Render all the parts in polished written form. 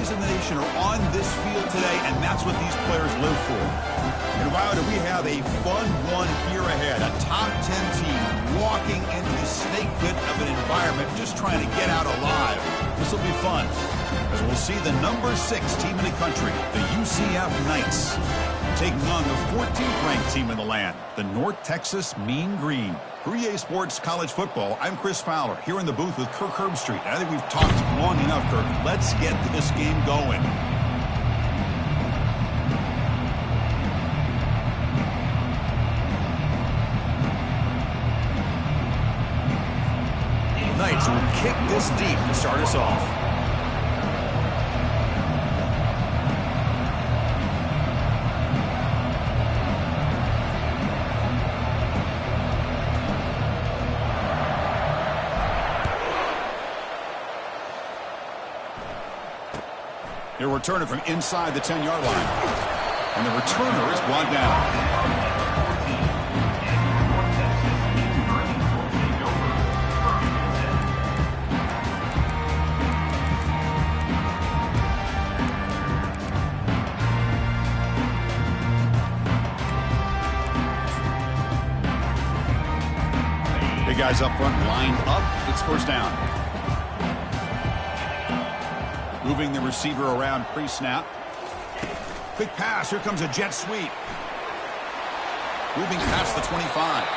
eyes in the nation are on this field today, and that's what these players live for. And wow, do we have a fun one here ahead. A top 10 team walking into the snake pit of an environment, just trying to get out alive. This will be fun, as we'll see the number 6 team in the country, the UCF Knights, taking on the 14th ranked team in the land, the North Texas Mean Green. For EA Sports College Football, I'm Chris Fowler, here in the booth with Kirk Herbstreit. And I think we've talked long enough, Kirk. Let's get this game going. Knights will kick this deep to start us off. He'll return it from inside the 10-yard line. And the returner is brought down. Big guys up front lined up. It's first down. Moving the receiver around pre-snap. Quick pass. Here comes a jet sweep. Moving past the 25.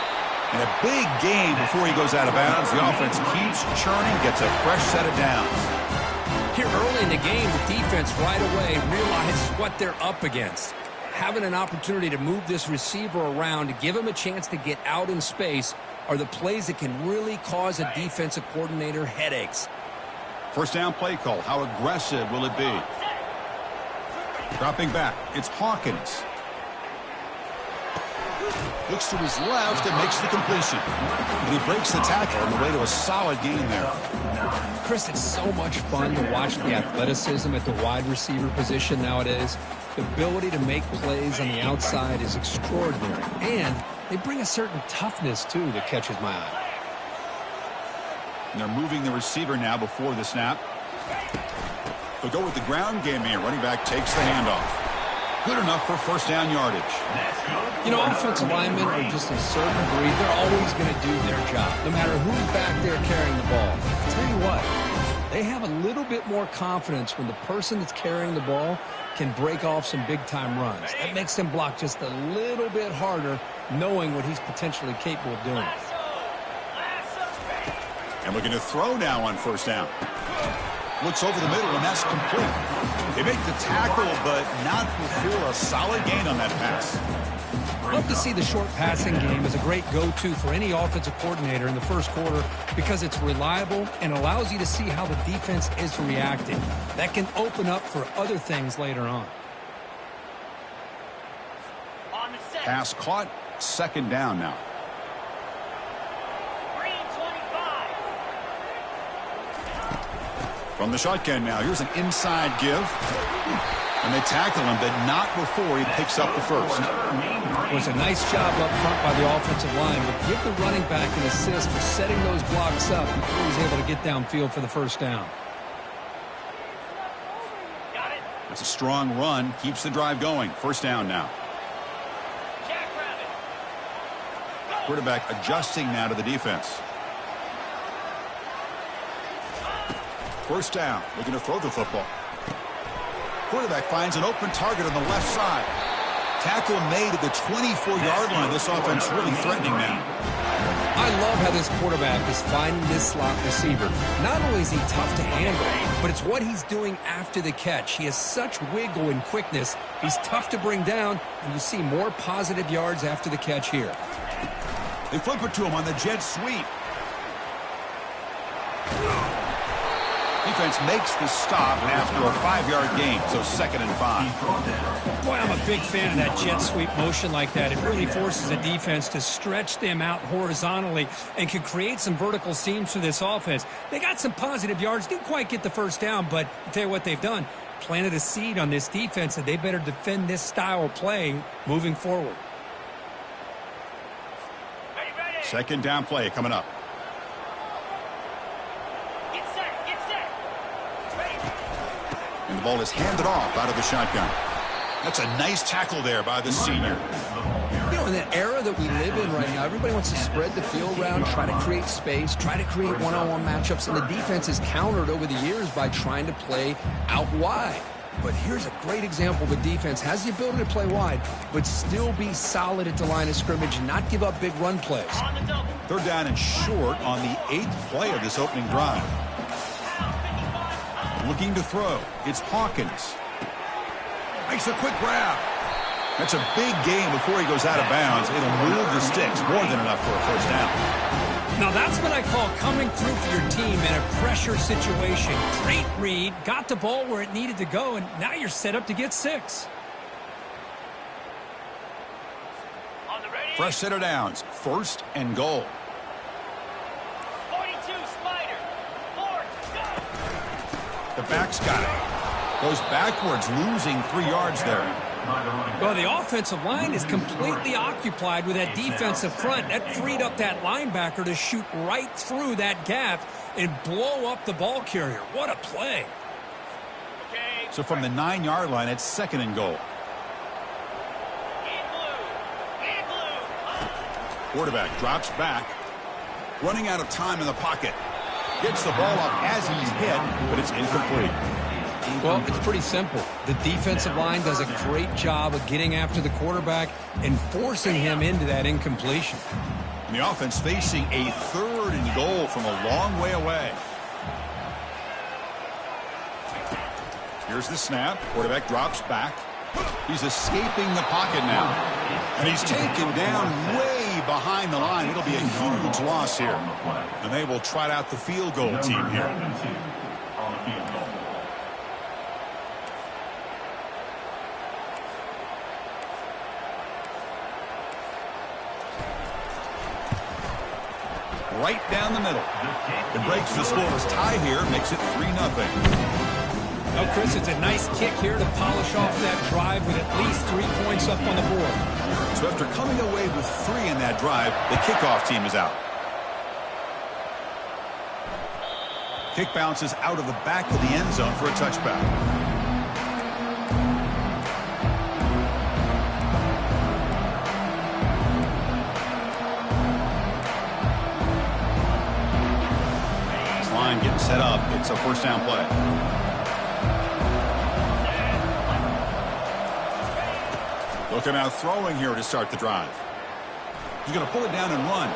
And a big gain before he goes out of bounds. The offense keeps churning, gets a fresh set of downs. Here early in the game, the defense right away realizes what they're up against. Having an opportunity to move this receiver around, to give him a chance to get out in space, are the plays that can really cause a defensive coordinator headaches. First down play call. How aggressive will it be? Dropping back. It's Hawkins. Looks to his left and makes the completion. And he breaks the tackle on the way to a solid gain there. Chris, it's so much fun to watch the athleticism at the wide receiver position nowadays. The ability to make plays on the outside is extraordinary. And they bring a certain toughness, too, that catches my eye. And they're moving the receiver now before the snap. They'll go with the ground game here. Running back takes the handoff. Good enough for first down yardage. You know, offensive linemen are just a certain breed. They're always going to do their job, no matter who's back there carrying the ball. I'll tell you what, they have a little bit more confidence when the person that's carrying the ball can break off some big-time runs. That makes them block just a little bit harder, knowing what he's potentially capable of doing. And looking to throw now on first down. Looks over the middle, and that's complete. They make the tackle, but not before a solid gain on that pass. Love to see the short passing game as a great go-to for any offensive coordinator in the first quarter because it's reliable and allows you to see how the defense is reacting. That can open up for other things later on. Pass caught, second down now. From the shotgun now, here's an inside give. And they tackle him, but not before he picks up the first. It was a nice job up front by the offensive line, but give the running back an assist for setting those blocks up before he's able to get downfield for the first down. That's a strong run, keeps the drive going. First down now. Quarterback adjusting now to the defense. First down, looking to throw the football. Quarterback finds an open target on the left side. Tackle made at the 24-yard line. This offense really threatening now. I love how this quarterback is finding this slot receiver. Not only is he tough to handle, but it's what he's doing after the catch. He has such wiggle and quickness. He's tough to bring down, and you see more positive yards after the catch here. They flip it to him on the jet sweep. Defense makes the stop after a 5-yard gain, so 2nd and 5. Boy, I'm a big fan of that jet sweep motion like that. It really forces a defense to stretch them out horizontally and can create some vertical seams for this offense. They got some positive yards, didn't quite get the first down, but I'll tell you what they've done. Planted a seed on this defense that they better defend this style of play moving forward. Second down play coming up. And the ball is handed off out of the shotgun. That's a nice tackle there by the senior. You know, in that era that we live in right now, everybody wants to spread the field around, try to create space, try to create one-on-one matchups, and the defense is countered over the years by trying to play out wide. But here's a great example. The defense has the ability to play wide, but still be solid at the line of scrimmage and not give up big run plays. Third down and short on the 8th play of this opening drive. Looking to throw. It's Hawkins. Makes a quick grab. That's a big gain before he goes out of bounds. It'll move the sticks. More than enough for a first down. Now that's what I call coming through for your team in a pressure situation. Great read, got the ball where it needed to go, and now you're set up to get 6. Fresh set of downs. First and goal. 42 Spider. 4, go. The back's got it. Goes backwards, losing 3 yards there. Well, the offensive line is completely occupied with that defensive front. That freed up that linebacker to shoot right through that gap and blow up the ball carrier. What a play. Okay. So from the 9-yard line, it's second and goal. In blue. In blue. Quarterback drops back. Running out of time in the pocket. Gets the ball off as he's hit, but it's incomplete. Well, it's pretty simple. The defensive line does a great job of getting after the quarterback and forcing him into that incompletion. And the offense facing a third and goal from a long way away. Here's the snap. Quarterback drops back. He's escaping the pocket now. And he's taken down way behind the line. It'll be a huge loss here. And they will trot out the field goal team here. Right down the middle. It breaks the scoreless tie here, makes it 3-0. Oh, Chris, it's a nice kick here to polish off that drive with at least 3 points up on the board. So after coming away with 3 in that drive, the kickoff team is out. Kick bounces out of the back of the end zone for a touchback. Getting set up. It's a first down play. Looking out throwing here to start the drive. He's going to pull it down and run.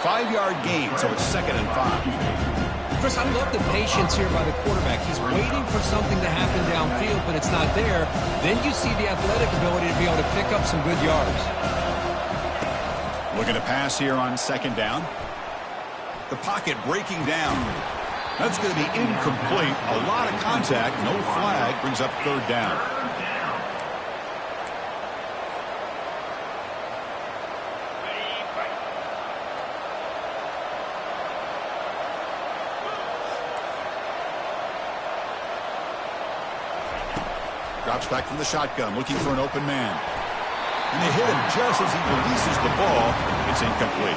5-yard gain, so it's 2nd and 5. Chris, I love the patience here by the quarterback. He's waiting for something to happen downfield, but it's not there. Then you see the athletic ability to be able to pick up some good yards. Looking to pass here on 2nd down. The pocket breaking down. That's going to be incomplete. A lot of contact. No flag. Brings up 3rd down. Drops back from the shotgun. Looking for an open man. And they hit him just as he releases the ball. It's incomplete.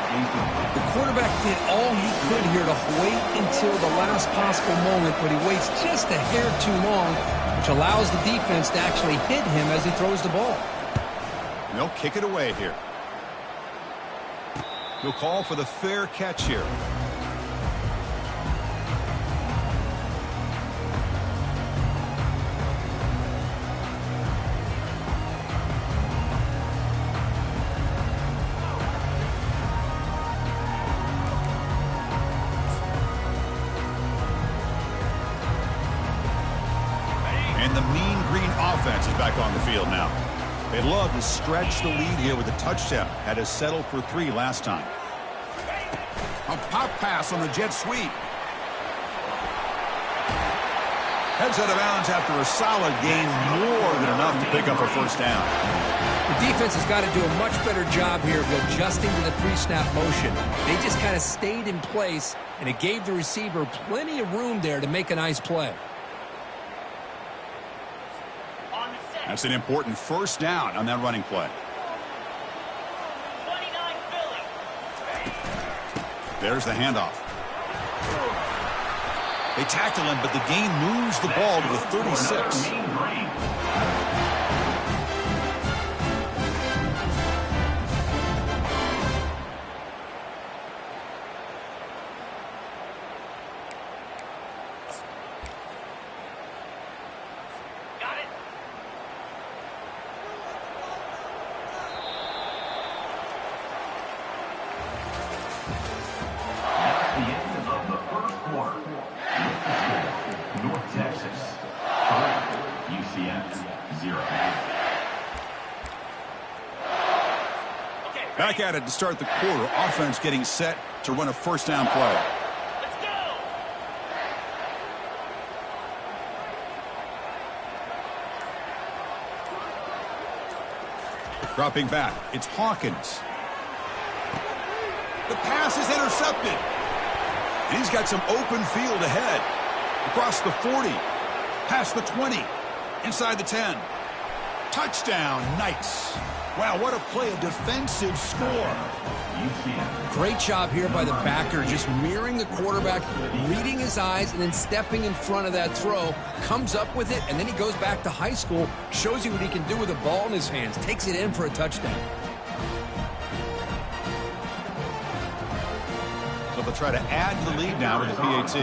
The quarterback did all he could here to wait until the last possible moment, but he waits just a hair too long, which allows the defense to actually hit him as he throws the ball. And they'll kick it away here. He'll call for the fair catch here. And the mean green offense is back on the field now. They'd love to stretch the lead here with a touchdown. Had to settle for 3 last time. A pop pass on the jet sweep. Heads out of bounds after a solid gain, more than enough to pick up a first down. The defense has got to do a much better job here of adjusting to the pre-snap motion. They just kind of stayed in place, and it gave the receiver plenty of room there to make a nice play. That's an important first down on that running play. 29 Philly. There's the handoff. They tackle him, but the gain moves the ball to the 36. Got it. That's the end of the first quarter. North Texas 3, UCF 0. Okay. Back at it to start the quarter. Offense getting set to run a first down play. Let's go. Dropping back, it's Hawkins. The pass is intercepted. And he's got some open field ahead. Across the 40, past the 20, inside the 10. Touchdown, Knights. Wow, what a play, a defensive score. Great job here by the backer, just mirroring the quarterback, reading his eyes, and then stepping in front of that throw, comes up with it, and then he goes back to high school, shows you what he can do with the ball in his hands, takes it in for a touchdown. So they'll try to add to the lead now with the PAT.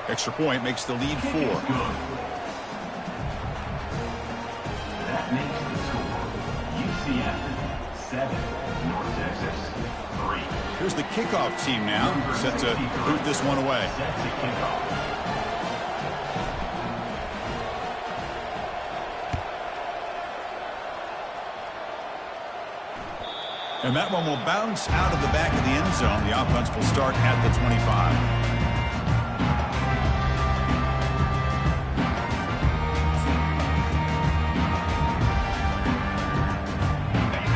Extra point makes the lead 4. That makes the score UCF 7, North Texas 3. Here's the kickoff team now, set to boot this one away. Set to kick off. And that one will bounce out of the back of the end zone. The offense will start at the 25.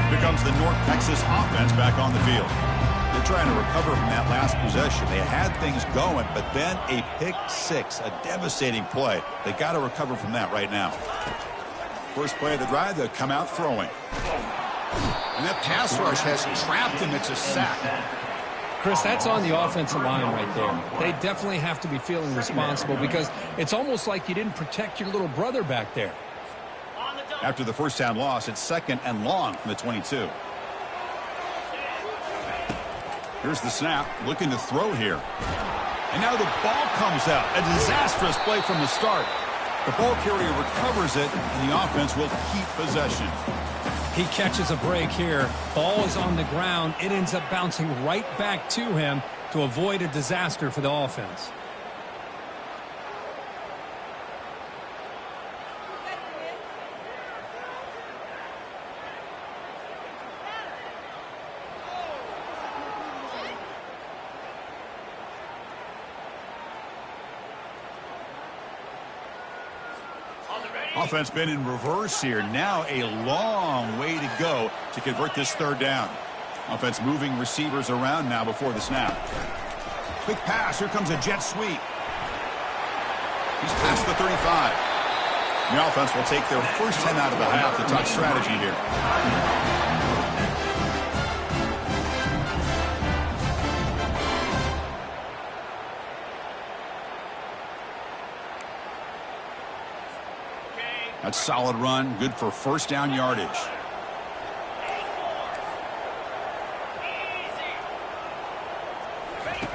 Here comes the North Texas offense back on the field. They're trying to recover from that last possession. They had things going, but then a pick six, a devastating play. They got to recover from that right now. First play of the drive, they'll come out throwing. And that pass rush has trapped him. It's a sack. Chris, that's on the offensive line right there. They definitely have to be feeling responsible because it's almost like you didn't protect your little brother back there. On the double. After the first down loss, it's 2nd and long from the 22. Here's the snap, looking to throw here. And now the ball comes out. A disastrous play from the start. The ball carrier recovers it, and the offense will keep possession. He catches a break here. Ball is on the ground. It ends up bouncing right back to him to avoid a disaster for the offense. Offense been in reverse here. Now a long way to go to convert this third down. Offense moving receivers around now before the snap. Quick pass. Here comes a jet sweep. He's past the 35. The offense will take their first 10 out of the half to talk strategy here. That's a solid run, good for first down yardage.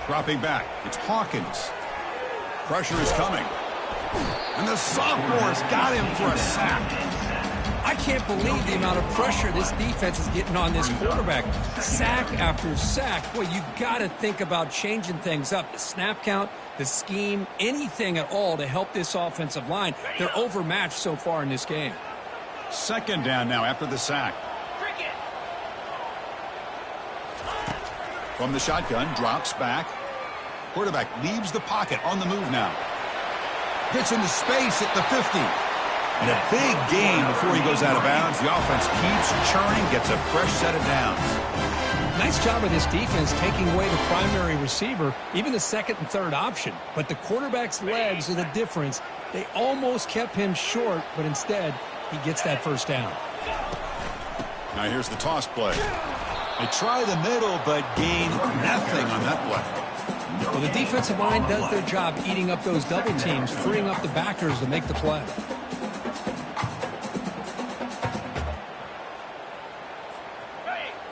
Dropping back, it's Hawkins. Pressure is coming. And the sophomore's got him for a sack. I can't believe the amount of pressure this defense is getting on this quarterback. Sack after sack. Boy, you got to think about changing things up. The snap count, the scheme, anything at all to help this offensive line. They're overmatched so far in this game. Second down now after the sack. Cricket. From the shotgun, drops back. Quarterback leaves the pocket on the move now. Gets into space at the 50. And a big gain before he goes out of bounds. The offense keeps churning, gets a fresh set of downs. Nice job of this defense taking away the primary receiver, even the second and third option. But the quarterback's legs are the difference. They almost kept him short, but instead, he gets that first down. Now here's the toss play. They try the middle, but gain nothing on that play. Well, the defensive line does their job eating up those double teams, freeing up the backers to make the play.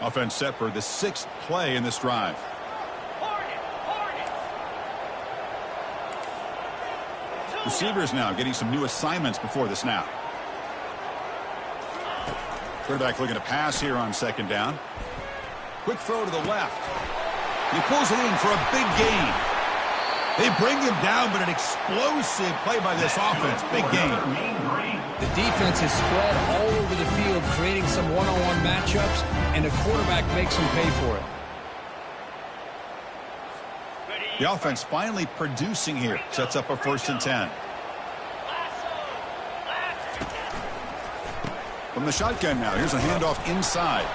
Offense set for the 6th play in this drive. Receivers now getting some new assignments before the snap. Quarterback looking to pass here on 2nd down. Quick throw to the left. He pulls it in for a big gain. They bring him down, but an explosive play by this offense. Big gain. The defense is spread all over the field, creating some one-on-one matchups, and the quarterback makes them pay for it. The offense finally producing here. Sets up a 1st and 10. From the shotgun now, here's a handoff inside.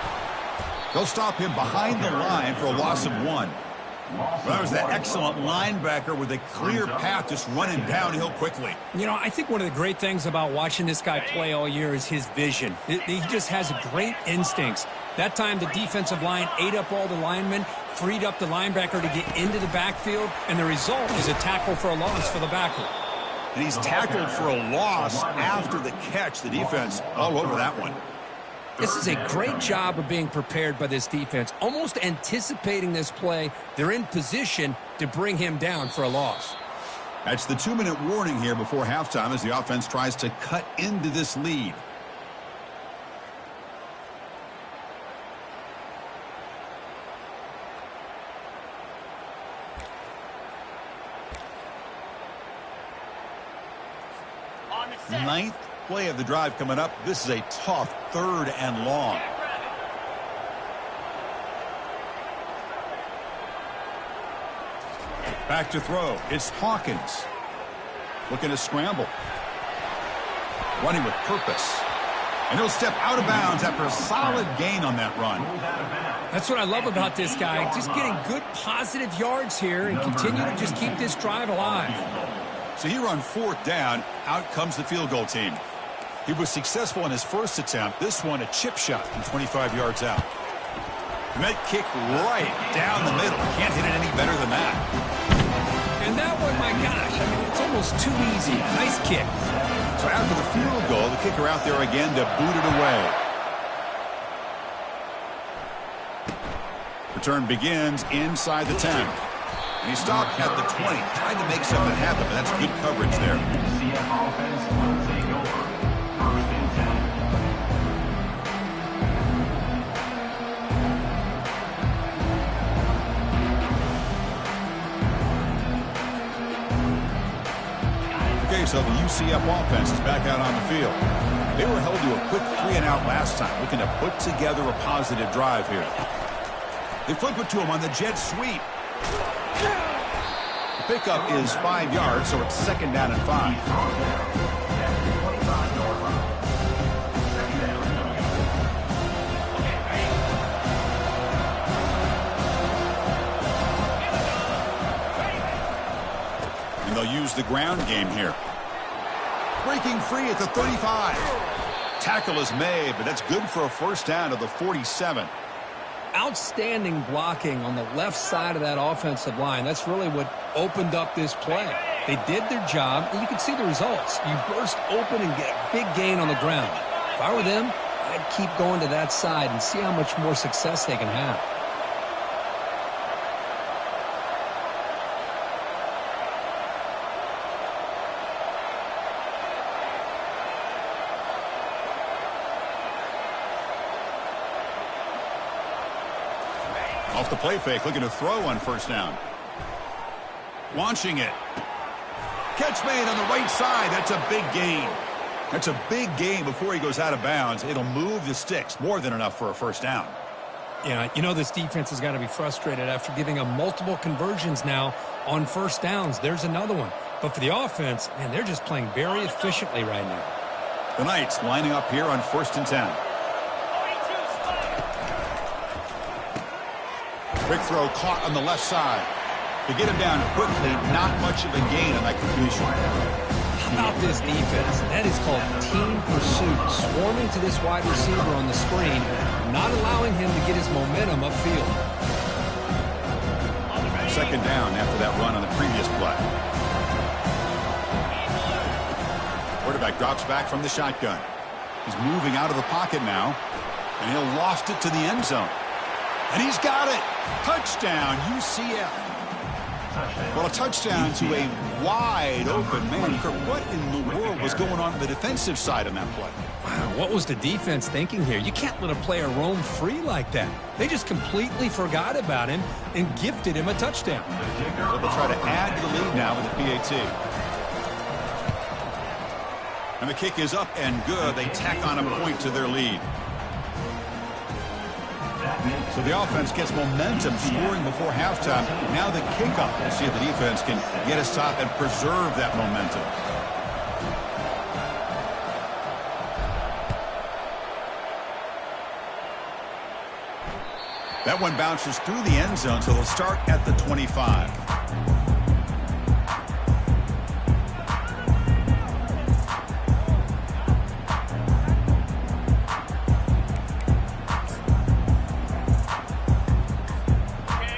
They'll stop him behind the line for a loss of 1. Well, that was that excellent linebacker with a clear path just running downhill quickly. You know, I think one of the great things about watching this guy play all year is his vision. He just has great instincts. That time, the defensive line ate up all the linemen, freed up the linebacker to get into the backfield, and the result is a tackle for a loss for the backer. And he's tackled for a loss after the catch. The defense all over that one. This is a great job of being prepared by this defense, almost anticipating this play. They're in position to bring him down for a loss. That's the 2-minute warning here before halftime as the offense tries to cut into this lead. Ninth play of the drive coming up. This is a tough 3rd and long. Back to throw. It's Hawkins. Looking to scramble. Running with purpose. And he'll step out of bounds after a solid gain on that run. That's what I love about this guy. Just getting good positive yards here and continue to just keep this drive alive. So here on 4th down, out comes the field goal team. He was successful in his first attempt. This one, a chip shot from 25 yards out. And that kick right down the middle. Can't hit it any better than that. And that one, my gosh, I mean, it's almost too easy. Nice kick. So after the field goal, the kicker out there again to boot it away. Return begins inside the 10. And he stopped at the 20, trying to make something happen, but that's good coverage there. CF offense will take over. 1st and 10. Okay, so the UCF offense is back out on the field. They were held to a quick 3-and-out last time, looking to put together a positive drive here. They flip it to him on the jet sweep. The pickup is 5 yards, so it's 2nd down and 5. And they'll use the ground game here. Breaking free at the 35. Tackle is made, but that's good for a 1st down to the 47. Outstanding blocking on the left side of that offensive line. That's really what opened up this play. They did their job, and you can see the results. You burst open and get a big gain on the ground. If I were them, I'd keep going to that side and see how much more success they can have. Off the play fake, looking to throw on 1st down. Launching it. Catch made on the right side. That's a big gain. That's a big gain before he goes out of bounds. It'll move the sticks. More than enough for a 1st down. Yeah, you know this defense has got to be frustrated after giving them multiple conversions now on 1st downs. There's another one. But for the offense, man, they're just playing very efficiently right now. The Knights lining up here on 1st and 10. Quick throw caught on the left side. To get him down quickly, not much of a gain on that completion. How about this defense? That is called team pursuit. Swarming to this wide receiver on the screen, not allowing him to get his momentum upfield. Second down after that run on the previous play. Quarterback drops back from the shotgun. He's moving out of the pocket now, and he'll loft it to the end zone. And he's got it. Touchdown, UCF. Well, a touchdown to a wide open man. Kirk, what in the world was going on the defensive side on that play? Wow, what was the defense thinking here? You can't let a player roam free like that. They just completely forgot about him and gifted him a touchdown. So they'll try to add to the lead now with the PAT. And the kick is up and good. They tack on a point to their lead. So the offense gets momentum, scoring before halftime. Now the kickoff. We'll see if the defense can get us top and preserve that momentum. That one bounces through the end zone, so they'll start at the 25.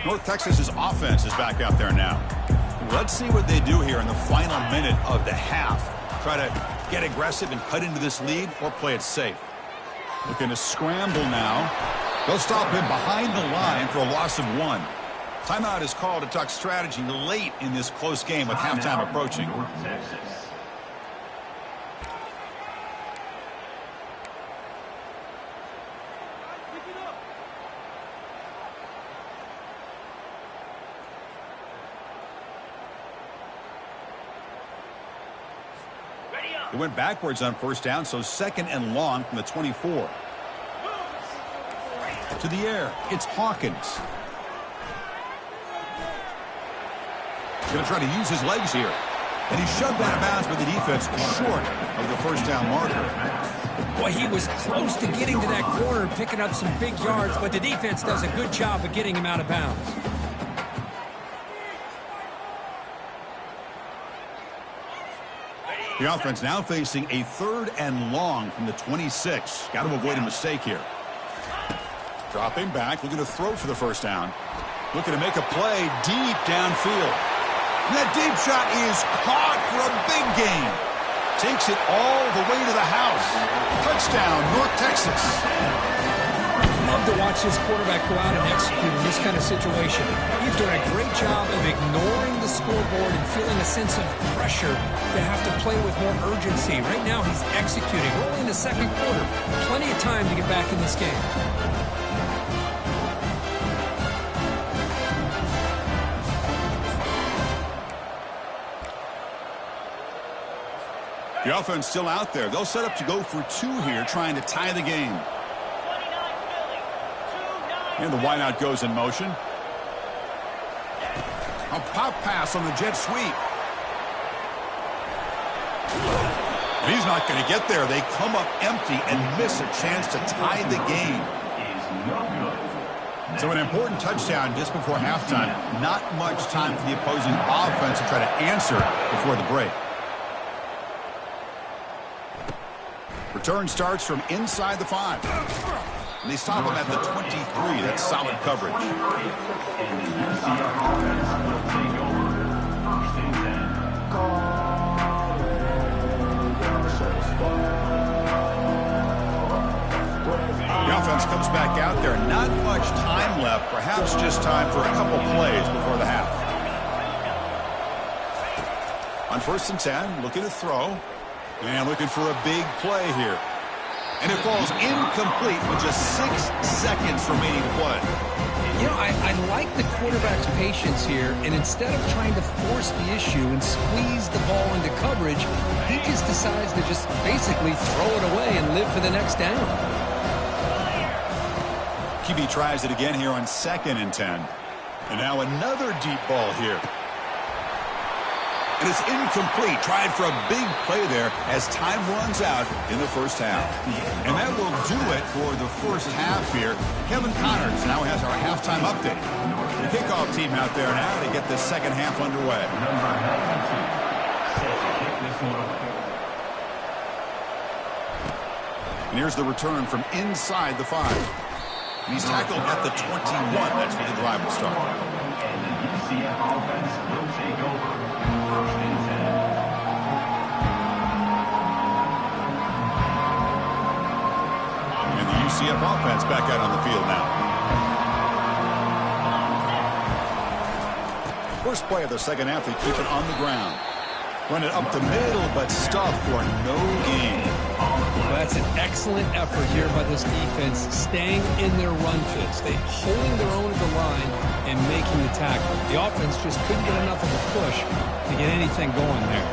North Texas's offense is back out there now. Let's see what they do here in the final minute of the half. Try to get aggressive and cut into this lead or play it safe. Looking to scramble now. They'll stop him behind the line for a loss of 1. Timeout is called to talk strategy late in this close game with halftime approaching. North Texas. It went backwards on first down, so second and long from the 24. To the air, it's Hawkins. He's going to try to use his legs here. And he's shoved out of bounds by the defense short of the first down marker. Boy, he was close to getting to that corner, picking up some big yards, but the defense does a good job of getting him out of bounds. The offense now facing a third and long from the 26. Got to avoid a mistake here. Dropping back, looking to throw for the first down. Looking to make a play deep downfield. And that deep shot is caught for a big gain. Takes it all the way to the house. Touchdown, North Texas. Love to watch this quarterback go out and execute in this kind of situation. He's doing a great job of ignoring the scoreboard and feeling a sense of pressure to have to play with more urgency. Right now he's executing, rolling the second quarter. Plenty of time to get back in this game. The offense still out there. They'll set up to go for 2 here, trying to tie the game. And the wideout goes in motion. A pop pass on the jet sweep. And he's not going to get there. They come up empty and miss a chance to tie the game. So an important touchdown just before halftime. Not much time for the opposing offense to try to answer before the break. Return starts from inside the 5. And they stop him at the 23. That's solid coverage. The offense comes back out there. Not much time left. Perhaps just time for a couple plays before the half. On 1st and 10, looking to throw. And looking for a big play here. And it falls incomplete with just 6 seconds remaining to play. You know, I like the quarterback's patience here, and instead of trying to force the issue and squeeze the ball into coverage, he just decides to just basically throw it away and live for the next down. QB tries it again here on 2nd and 10. And now another deep ball here. And it's incomplete. Tried for a big play there as time runs out in the first half. And that will do it for the first half here. Kevin Connors now has our halftime update. The kickoff team out there now to get the second half underway. set to kick this one away. And here's the return from inside the 5. And he's tackled at the 21. That's where the drive will start. And the UCF offense will take over. 1st and 10. And the UCF offense back out on the field now. First play of the second half, they keep it on the ground. Run it up the middle, but stuff for no gain. Well, that's an excellent effort here by this defense, staying in their run fits. They holding their own at the line and making the tackle. The offense just couldn't get enough of a push to get anything going there.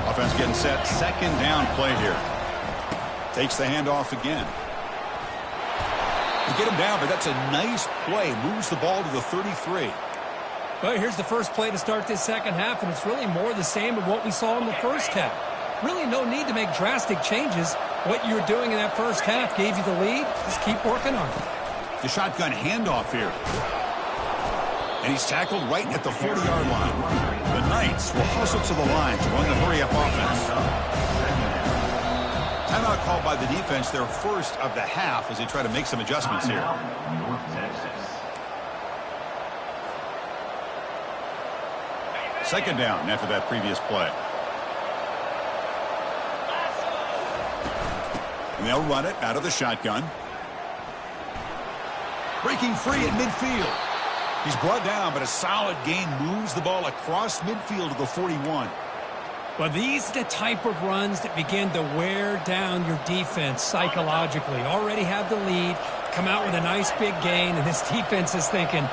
Offense getting set. Second down play here. Takes the handoff again. They get him down, but that's a nice play. Moves the ball to the 33. Well, here's the first play to start this second half, and it's really more the same of what we saw in the first half. Really no need to make drastic changes. What you were doing in that first half gave you the lead. Just keep working on it. The shotgun handoff here. And he's tackled right at the 40-yard line. The Knights will hustle to the line to run the hurry-up offense. Timeout called by the defense, their first of the half, as they try to make some adjustments here. North Texas. Second down after that previous play. And they'll run it out of the shotgun. Breaking free at midfield. He's brought down, but a solid gain moves the ball across midfield to the 41. Well, these are the type of runs that begin to wear down your defense psychologically. Already have the lead, come out with a nice big gain, and this defense is thinking,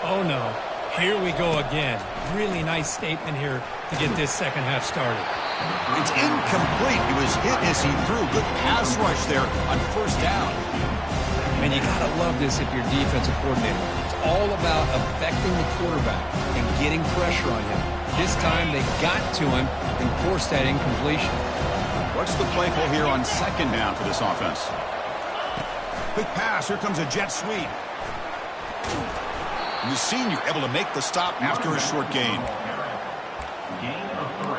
oh no, here we go again. Really nice statement here to get this second half started. It's incomplete. He was hit as he threw. Good pass rush there on first down. And you got to love this if you're a defensive coordinator. It's all about affecting the quarterback and getting pressure on him. This time they got to him and forced that incompletion. What's the play call here on second down for this offense? Quick pass. Here comes a jet sweep. And the senior able to make the stop after a short gain. Gain of 3.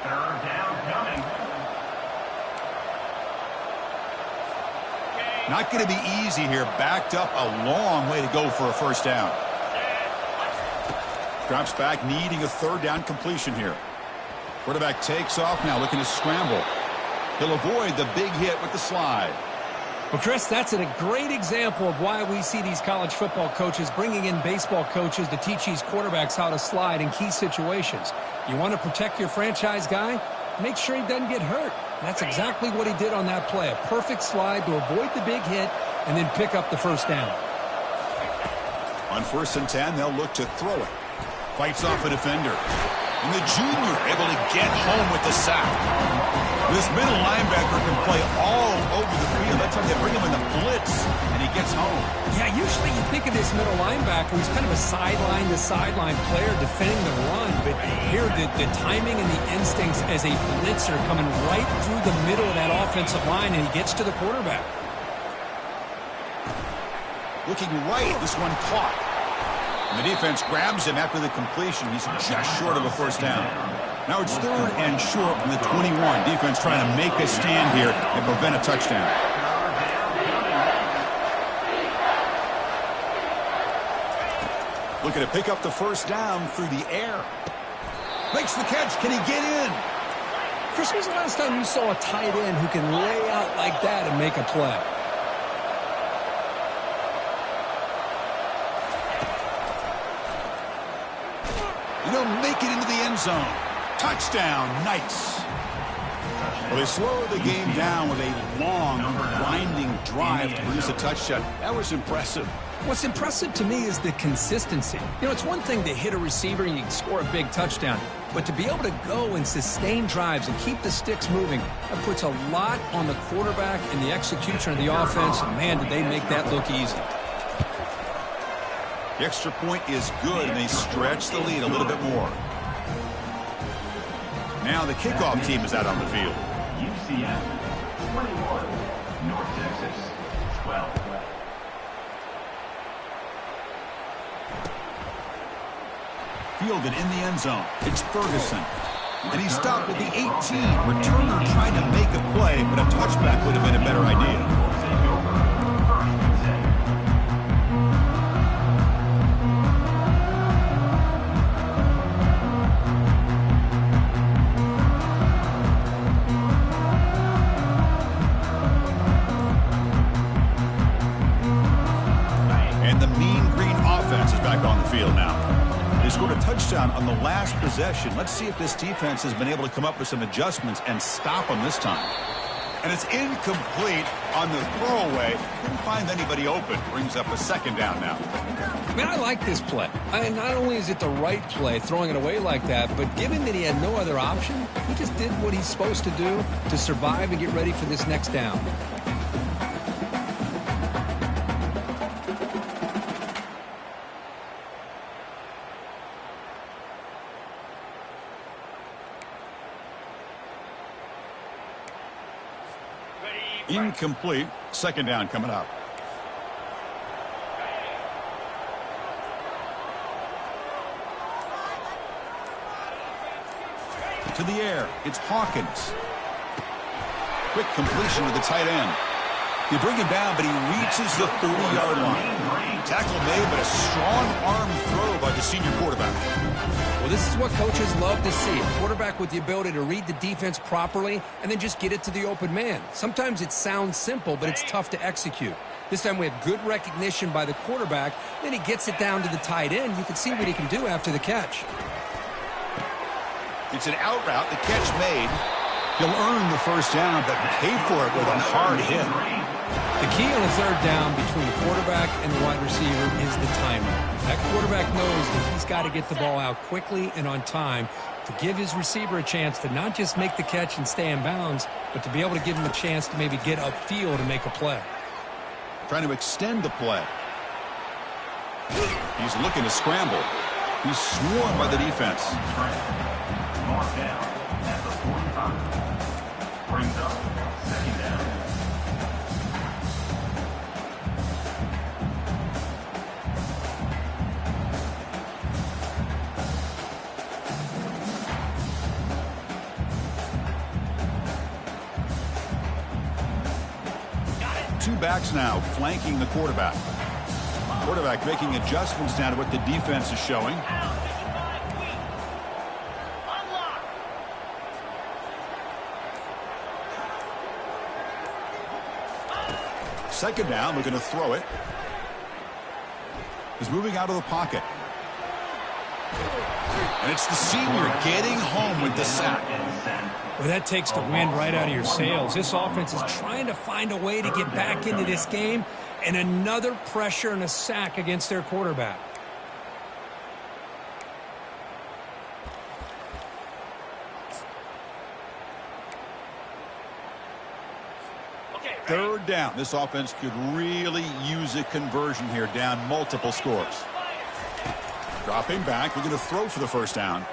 3rd down coming. Not going to be easy here. Backed up a long way to go for a first down. Drops back, needing a third down completion here. Quarterback takes off now, looking to scramble. He'll avoid the big hit with the slide. Well, Chris, that's a great example of why we see these college football coaches bringing in baseball coaches to teach these quarterbacks how to slide in key situations. You want to protect your franchise guy? Make sure he doesn't get hurt. That's exactly what he did on that play. A perfect slide to avoid the big hit and then pick up the first down. On 1st and 10, they'll look to throw it. Fights off a defender. And the junior able to get home with the sack. This middle linebacker can play all over the field. That's how they bring him in the blitz, and he gets home. Yeah, usually you think of this middle linebacker, he's kind of a sideline-to-sideline player defending the run. But here, the timing and the instincts as a blitzer coming right through the middle of that offensive line, and he gets to the quarterback. Looking right, this one caught. And the defense grabs him after the completion. He's just short of a first down. Now it's 3rd and short from the 21. Defense trying to make a stand here and prevent a touchdown. Looking to pick up the first down through the air. Makes the catch. Can he get in? Chris, when was the last time you saw a tight end who can lay out like that and make a play? And he'll make it into the end zone. Touchdown, Knights. Well, they slow the game down with a long, grinding drive to produce a touchdown. That was impressive. What's impressive to me is the consistency. You know, it's one thing to hit a receiver and you can score a big touchdown, but to be able to go and sustain drives and keep the sticks moving, that puts a lot on the quarterback and the execution of the offense, and man, did they make that look easy. The extra point is good, and they stretch the lead a little bit more. Now the kickoff team is out on the field. UCF 21, North Texas 12. Fielded in the end zone. It's Ferguson. And he stopped at the 18. Returner trying to make a play, but a touchback would have been a better idea. And the Mean Green offense is back on the field now. They scored a touchdown on the last possession. Let's see if this defense has been able to come up with some adjustments and stop them this time. And it's incomplete on the throwaway. Couldn't find anybody open. Brings up a second down now. Man, I like this play. Not only is it the right play, throwing it away like that, but given that he had no other option, he just did what he's supposed to do to survive and get ready for this next down. Incomplete. Second down coming up. To the air. It's Hawkins. Quick completion to the tight end. They bring him down, but he reaches the 40-yard line. Tackle made, but a strong arm throw by the senior quarterback. Well, this is what coaches love to see. A quarterback with the ability to read the defense properly and then just get it to the open man. Sometimes it sounds simple, but it's tough to execute. This time we have good recognition by the quarterback. Then he gets it down to the tight end. You can see what he can do after the catch. It's an out route. The catch made. He'll earn the first down, but pay for it with a hard hit. The key on a third down between the quarterback and the wide receiver is the timing. That quarterback knows that he's got to get the ball out quickly and on time to give his receiver a chance to not just make the catch and stay in bounds, but to be able to give him a chance to maybe get upfield and make a play. Trying to extend the play. He's looking to scramble. He's swarmed by the defense. Mark down at the 45. Brings up second down. Two backs now flanking the quarterback. Quarterback making adjustments now to what the defense is showing. Second down, looking to throw it. He's moving out of the pocket. And it's the senior getting home with the sack. Well, that takes the wind right out of your sails. This offense is trying to find a way to get back into this game, and another pressure and a sack against their quarterback. Third down. This offense could really use a conversion here, down multiple scores. Dropping back, looking to throw for the first down.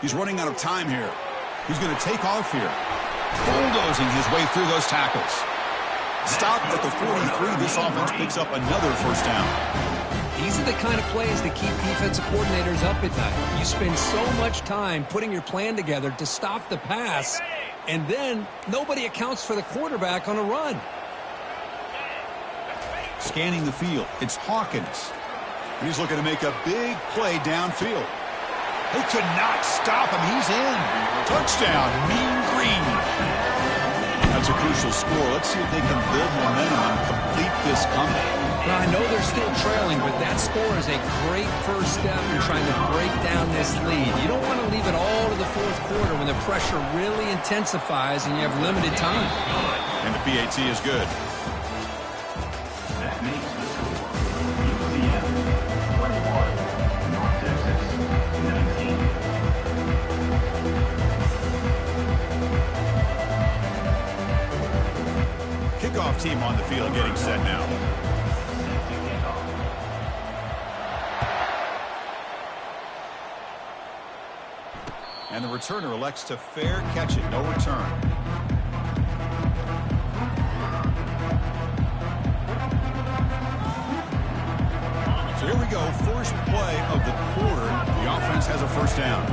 He's running out of time here. He's going to take off here. Bulldozing his way through those tackles. Stopped at the 43. This offense picks up another first down. These are the kind of plays that keep defensive coordinators up at night. You spend so much time putting your plan together to stop the pass, and then nobody accounts for the quarterback on a run. Scanning the field, it's Hawkins. And he's looking to make a big play downfield. They could not stop him. He's in. Touchdown, Mean Green. That's a crucial score. Let's see if they can build momentum and complete this comeback. Now, I know they're still trailing, but that score is a great first step in trying to break down this lead. You don't want to leave it all to the fourth quarter when the pressure really intensifies and you have limited time. And the PAT is good. That makes the score. UCF 21, North Texas 19. Kickoff team on the field getting set now. And the returner elects to fair catch it. No return. So here we go. First play of the quarter. The offense has a first down.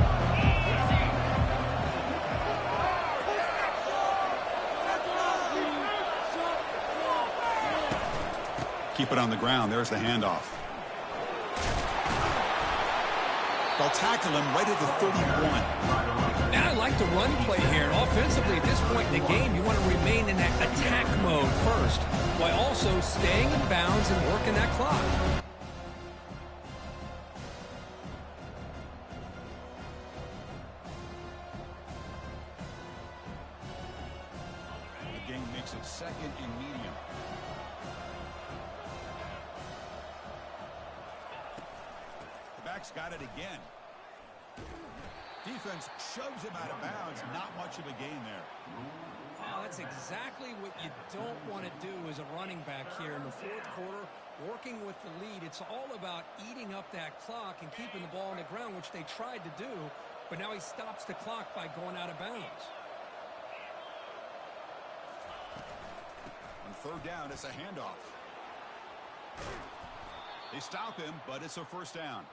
keep it on the ground. There's the handoff. They'll tackle him right at the 31. Now I like the run play here. And offensively, at this point in the game, you want to remain in that attack mode first, while also staying in bounds and working that clock. The game makes it second and medium. The back's got it again. Defense shoves him out of bounds. Not much of a gain there. Well, that's exactly what you don't want to do as a running back here in the fourth quarter. Working with the lead, it's all about eating up that clock and keeping the ball on the ground, which they tried to do, but now he stops the clock by going out of bounds. On third down, it's a handoff. They stop him, but it's a first down.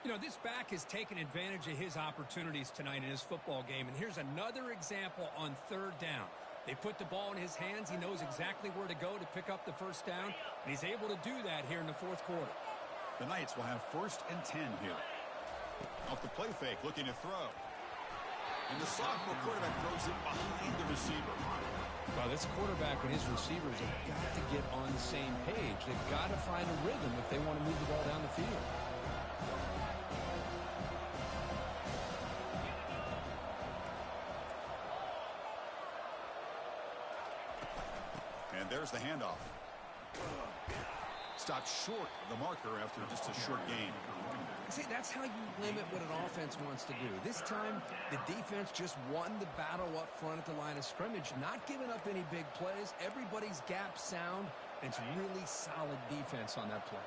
You know, this back has taken advantage of his opportunities tonight in his football game, and here's another example on third down. They put the ball in his hands. He knows exactly where to go to pick up the first down, and he's able to do that here in the fourth quarter. The Knights will have 1st and 10 here. Off the play fake, looking to throw. And the sophomore quarterback throws it behind the receiver. Well, this quarterback and his receivers have got to get on the same page. They've got to find a rhythm if they want to move the ball down the field. And there's the handoff. Stopped short of the marker after just a short gain. See, that's how you limit what an offense wants to do. This time, the defense just won the battle up front at the line of scrimmage, not giving up any big plays. Everybody's gap sound, and it's really solid defense on that play.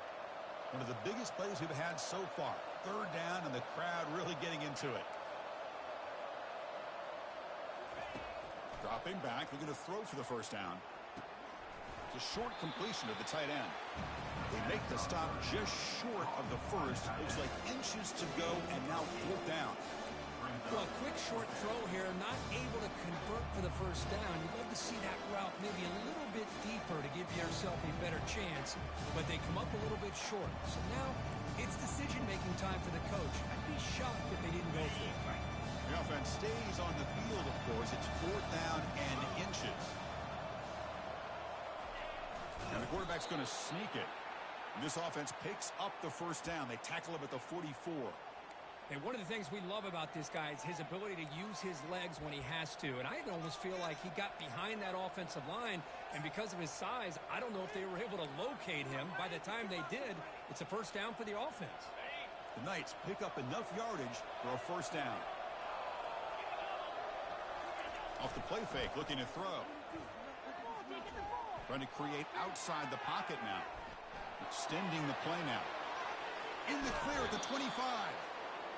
One of the biggest plays we've had so far. Third down, and the crowd really getting into it. Dropping back, looking to throw for the first down. It's a short completion of the tight end. They make the stop just short of the first. Looks like inches to go, and now 4th down. Well, a quick short throw here, not able to convert for the first down. You'd love to see that route maybe a little bit deeper to give yourself a better chance, but they come up a little bit short. So now it's decision-making time for the coach. I'd be shocked if they didn't go for it. The offense stays on the field, of course. It's 4th down and inches. And the quarterback's going to sneak it. And this offense picks up the first down. They tackle him at the 44. And one of the things we love about this guy is his ability to use his legs when he has to. And I almost feel like he got behind that offensive line, and because of his size, I don't know if they were able to locate him. By the time they did, it's a first down for the offense. The Knights pick up enough yardage for a first down. Off the play fake, looking to throw. Trying to create outside the pocket now. Extending the play now. In the clear at the 25.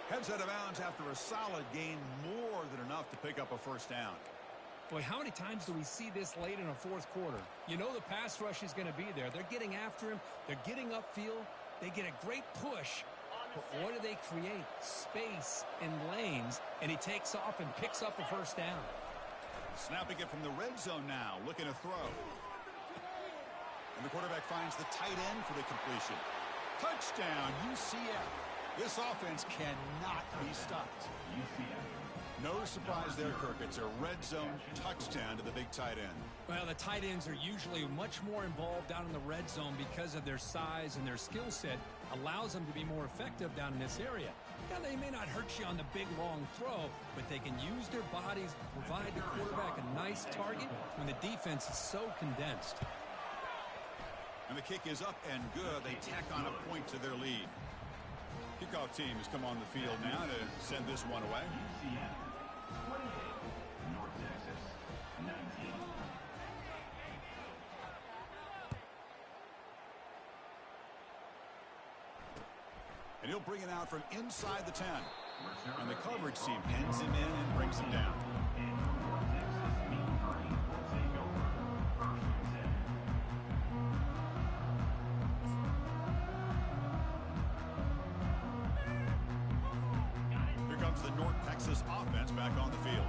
Heads out of bounds after a solid gain, more than enough to pick up a first down. Boy, how many times do we see this late in a fourth quarter? You know the pass rush is going to be there. They're getting after him. They're getting upfield. They get a great push. But what do they create? Space and lanes. And he takes off and picks up a first down. Snapping it from the red zone now, looking to throw. And the quarterback finds the tight end for the completion. Touchdown, UCF. This offense cannot be stopped. No surprise there, Kirk. It's a red zone touchdown to the big tight end. Well, the tight ends are usually much more involved down in the red zone because of their size and their skill set. Allows them to be more effective down in this area. Now, they may not hurt you on the big, long throw, but they can use their bodies to provide the quarterback a nice target when the defense is so condensed. And the kick is up and good. They tack on a point to their lead. Kickoff team has come on the field now to send this one away. North Texas, 19. And he'll bring it out from inside the 10. And the coverage team pins him in and brings him down. Here comes the North Texas offense back on the field.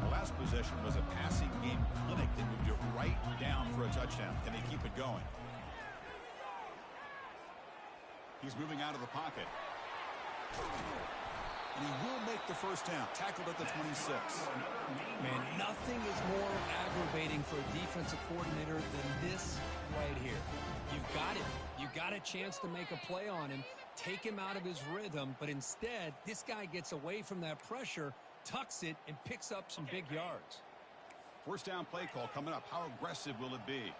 The last possession was a passing game clinic that moved it right down for a touchdown. Can they keep it going? He's moving out of the pocket. And he will make the first down. Tackled at the 26. Man, nothing is more aggravating for a defensive coordinator than this right here. You've got it. You got a chance to make a play on him, take him out of his rhythm, but instead, this guy gets away from that pressure, tucks it, and picks up some big yards. First down play call coming up. How aggressive will it be?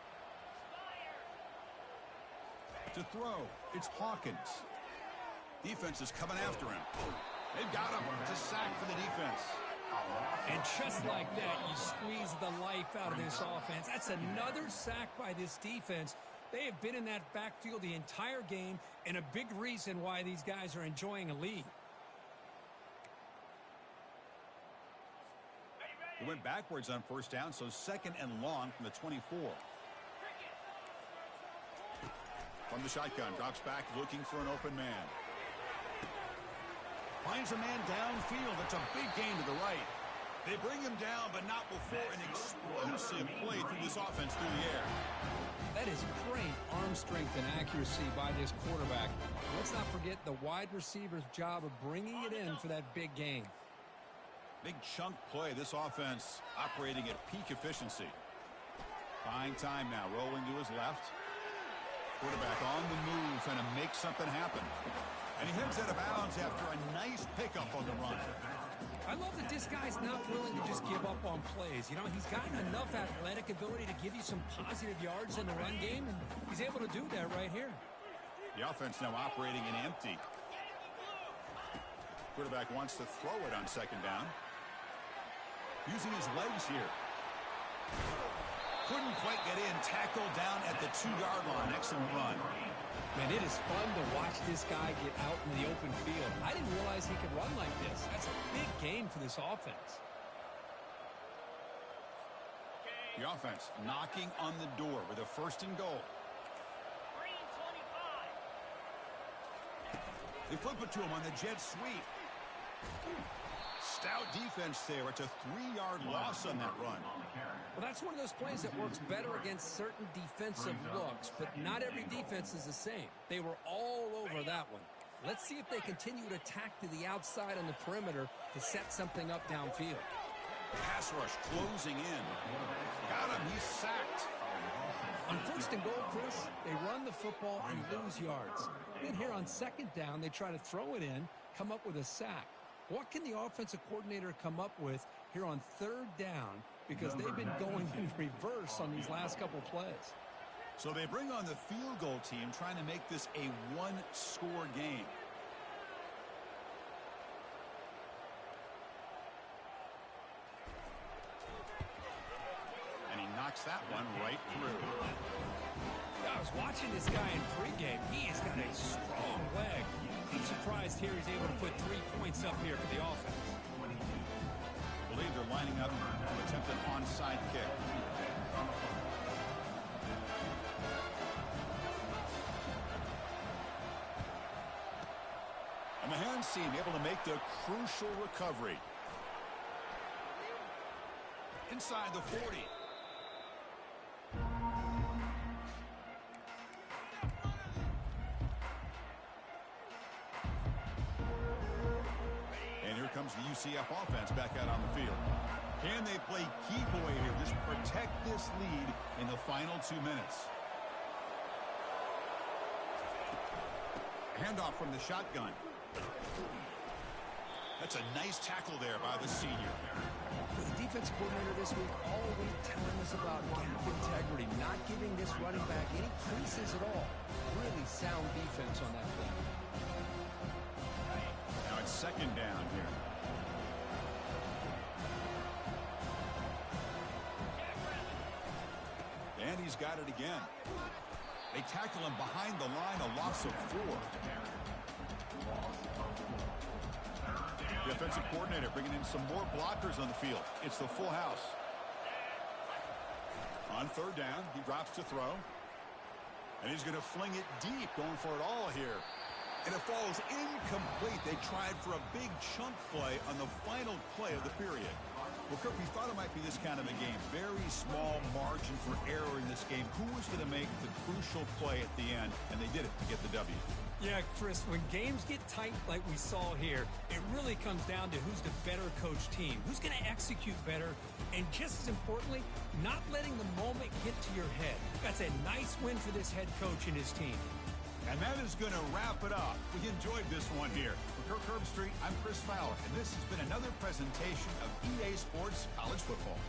To throw, it's Hawkins. Defense is coming after him. They've got him. It's a sack for the defense. And just like that, you squeeze the life out of this offense. That's another sack by this defense. They have been in that backfield the entire game, and a big reason why these guys are enjoying a lead. He went backwards on first down, so second and long from the 24. From the shotgun, drops back looking for an open man. Finds a man downfield. It's a big gain to the right. They bring him down, but not before an explosive play through this offense through the air. That is great arm strength and accuracy by this quarterback. Let's not forget the wide receiver's job of bringing it in for that big gain. Big chunk play. This offense operating at peak efficiency. Buying time now. Rolling to his left. Quarterback on the move, trying to make something happen. And he heads out of bounds after a nice pickup on the run. I love that this guy's not willing to just give up on plays. You know, he's got enough athletic ability to give you some positive yards in the run game, and he's able to do that right here. The offense now operating in empty. Quarterback wants to throw it on second down. Using his legs here. Couldn't quite get in. Tackled down at the 2-yard line. Excellent run. Man, it is fun to watch this guy get out in the open field. I didn't realize he could run like this. That's a big game for this offense. The offense knocking on the door with a first and goal. Green 25. They flip it to him on the jet sweep. Stout defense there. It's a 3-yard loss on that run. Well, that's one of those plays that works better against certain defensive looks, but not every defense is the same. They were all over that one. Let's see if they continue to attack to the outside on the perimeter to set something up downfield. Pass rush closing in. Got him. He's sacked. On first and goal, Chris, they run the football and lose yards. Then here on second down, they try to throw it in, come up with a sack. What can the offensive coordinator come up with here on third down? Because they've been going in reverse on these last couple plays. So they bring on the field goal team, trying to make this a one-score game. And he knocks that one right through. I was watching this guy in pregame. He has got a strong leg. I'm surprised here he's able to put 3 points up here for the offense. I believe they're lining up to attempt an onside kick. And the hands team able to make the crucial recovery. Inside the 40. Comes the UCF offense back out on the field. Can they play key boy here? Just protect this lead in the final 2 minutes. Handoff from the shotgun. That's a nice tackle there by the senior. The defensive coordinator this week always telling us about gap integrity, not giving this running back any creases at all. Really sound defense on that play. Now it's second down here. And he's got it again. They tackle him behind the line, a loss of 4. The offensive coordinator bringing in some more blockers on the field. It's the full house. On third down, he drops to throw. And he's going to fling it deep, going for it all here. And it falls incomplete. They tried for a big chunk play on the final play of the period. Well, Kirk, we thought it might be this kind of a game. Very small margin for error in this game. Who was going to make the crucial play at the end? And they did it to get the W. Yeah, Chris, when games get tight like we saw here, it really comes down to who's the better coach team, who's going to execute better, and just as importantly, not letting the moment get to your head. That's a nice win for this head coach and his team. And that is going to wrap it up. We enjoyed this one here. For Kirk Herbstreit, I'm Chris Fowler, and this has been another presentation of EA Sports College Football.